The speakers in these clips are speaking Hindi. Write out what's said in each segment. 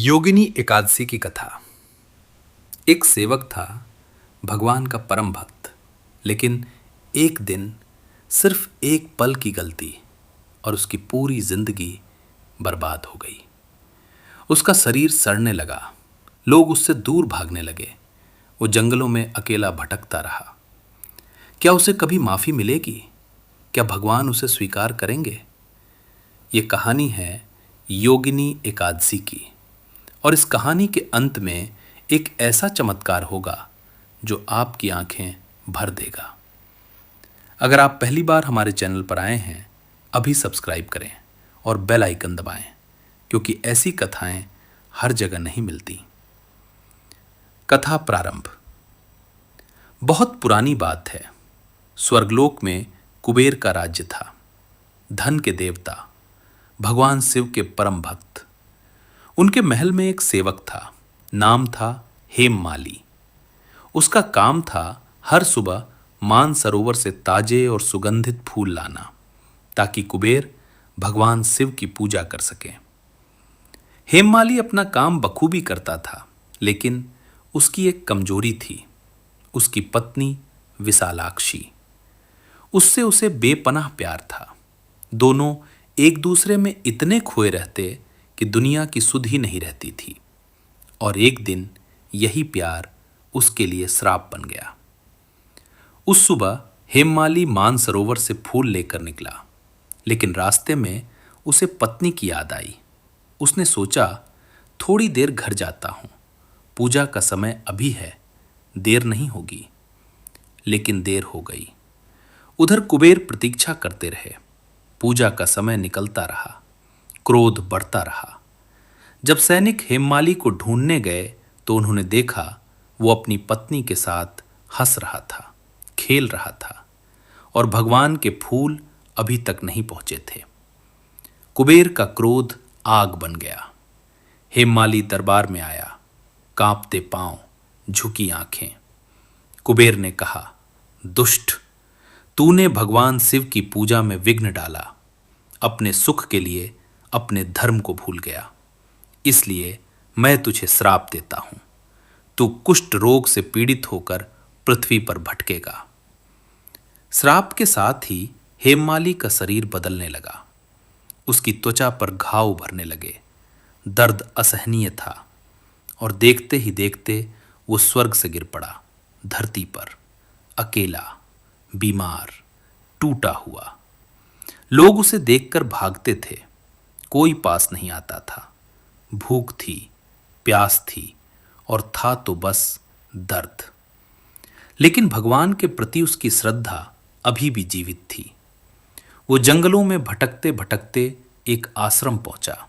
योगिनी एकादशी की कथा। एक सेवक था, भगवान का परम भक्त। लेकिन एक दिन सिर्फ एक पल की गलती और उसकी पूरी जिंदगी बर्बाद हो गई। उसका शरीर सड़ने लगा, लोग उससे दूर भागने लगे। वो जंगलों में अकेला भटकता रहा। क्या उसे कभी माफी मिलेगी? क्या भगवान उसे स्वीकार करेंगे? ये कहानी है योगिनी एकादशी की। और इस कहानी के अंत में एक ऐसा चमत्कार होगा जो आपकी आंखें भर देगा। अगर आप पहली बार हमारे चैनल पर आए हैं, अभी सब्सक्राइब करें और बेल आइकन दबाएं, क्योंकि ऐसी कथाएं हर जगह नहीं मिलती। कथा प्रारंभ। बहुत पुरानी बात है। स्वर्गलोक में कुबेर का राज्य था। धन के देवता, भगवान शिव के परम भक्त। उनके महल में एक सेवक था, नाम था हेममाली। उसका काम था हर सुबह मानसरोवर से ताजे और सुगंधित फूल लाना, ताकि कुबेर भगवान शिव की पूजा कर सके। हेममाली अपना काम बखूबी करता था, लेकिन उसकी एक कमजोरी थी, उसकी पत्नी विशालाक्षी। उससे उसे बेपनाह प्यार था। दोनों एक दूसरे में इतने खोए रहते कि दुनिया की सुध ही नहीं रहती थी। और एक दिन यही प्यार उसके लिए श्राप बन गया। उस सुबह हेममाली मानसरोवर से फूल लेकर निकला, लेकिन रास्ते में उसे पत्नी की याद आई। उसने सोचा, थोड़ी देर घर जाता हूं, पूजा का समय अभी है, देर नहीं होगी। लेकिन देर हो गई। उधर कुबेर प्रतीक्षा करते रहे। पूजा का समय निकलता रहा, क्रोध बढ़ता रहा। जब सैनिक हेममाली को ढूंढने गए तो उन्होंने देखा वो अपनी पत्नी के साथ हंस रहा था, खेल रहा था, और भगवान के फूल अभी तक नहीं पहुंचे थे। कुबेर का क्रोध आग बन गया। हेममाली दरबार में आया, कांपते पांव, झुकी आंखें। कुबेर ने कहा, दुष्ट, तूने भगवान शिव की पूजा में विघ्न डाला। अपने सुख के लिए अपने धर्म को भूल गया। इसलिए मैं तुझे श्राप देता हूं। तू कुष्ठ रोग से पीड़ित होकर पृथ्वी पर भटकेगा। श्राप के साथ ही हेममाली का शरीर बदलने लगा। उसकी त्वचा पर घाव उभरने लगे। दर्द असहनीय था और देखते ही देखते वो स्वर्ग से गिर पड़ा, धरती पर, अकेला, बीमार, टूटा हुआ। लोग उसे देखकर भागते थे, कोई पास नहीं आता था। भूख थी, प्यास थी, और था तो बस दर्द। लेकिन भगवान के प्रति उसकी श्रद्धा अभी भी जीवित थी। वो जंगलों में भटकते भटकते एक आश्रम पहुंचा,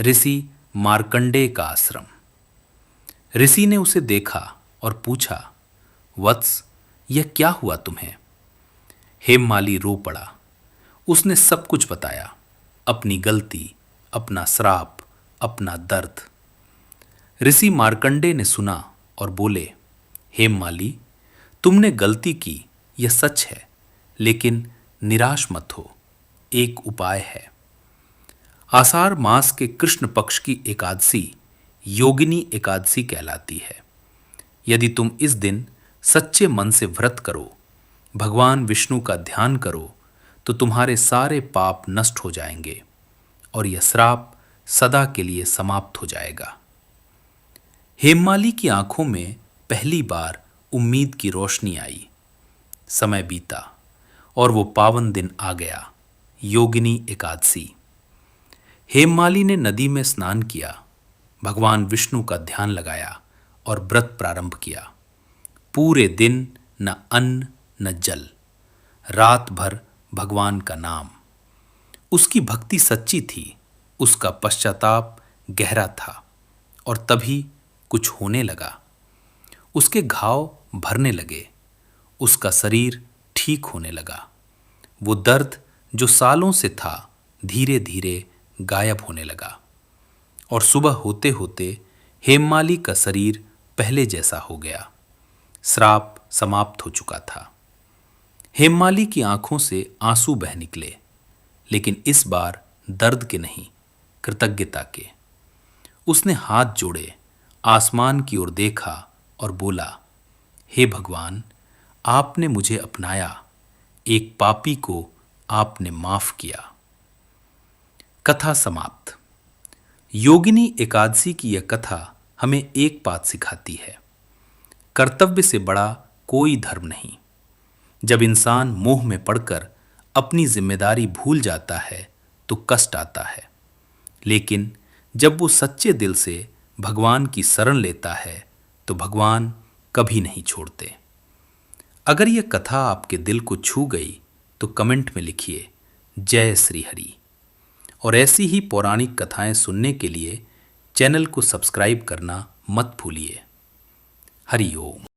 ऋषि मार्कंडेय का आश्रम। ऋषि ने उसे देखा और पूछा, वत्स, यह क्या हुआ तुम्हें? हेममाली रो पड़ा। उसने सब कुछ बताया, अपनी गलती, अपना श्राप, अपना दर्द। ऋषि मार्कंडेय ने सुना और बोले, हेममाली, तुमने गलती की, यह सच है, लेकिन निराश मत हो। एक उपाय है। आषाढ़ मास के कृष्ण पक्ष की एकादशी योगिनी एकादशी कहलाती है। यदि तुम इस दिन सच्चे मन से व्रत करो, भगवान विष्णु का ध्यान करो, तो तुम्हारे सारे पाप नष्ट हो जाएंगे और यह श्राप सदा के लिए समाप्त हो जाएगा। हेममाली की आंखों में पहली बार उम्मीद की रोशनी आई। समय बीता और वो पावन दिन आ गया, योगिनी एकादशी। हेममाली ने नदी में स्नान किया, भगवान विष्णु का ध्यान लगाया और व्रत प्रारंभ किया। पूरे दिन न अन्न न जल, रात भर भगवान का नाम। उसकी भक्ति सच्ची थी, उसका पश्चाताप गहरा था। और तभी कुछ होने लगा। उसके घाव भरने लगे, उसका शरीर ठीक होने लगा। वो दर्द जो सालों से था, धीरे धीरे गायब होने लगा। और सुबह होते होते हेममाली का शरीर पहले जैसा हो गया। श्राप समाप्त हो चुका था। हेममाली की आंखों से आंसू बह निकले, लेकिन इस बार दर्द के नहीं, कृतज्ञता के। उसने हाथ जोड़े, आसमान की ओर देखा और बोला, हे भगवान, आपने मुझे अपनाया, एक पापी को आपने माफ किया। कथा समाप्त। योगिनी एकादशी की यह कथा हमें एक बात सिखाती है, कर्तव्य से बड़ा कोई धर्म नहीं। जब इंसान मोह में पड़कर अपनी जिम्मेदारी भूल जाता है तो कष्ट आता है, लेकिन जब वो सच्चे दिल से भगवान की शरण लेता है तो भगवान कभी नहीं छोड़ते। अगर यह कथा आपके दिल को छू गई तो कमेंट में लिखिए जय श्री हरि। और ऐसी ही पौराणिक कथाएं सुनने के लिए चैनल को सब्सक्राइब करना मत भूलिए। हरि ओम।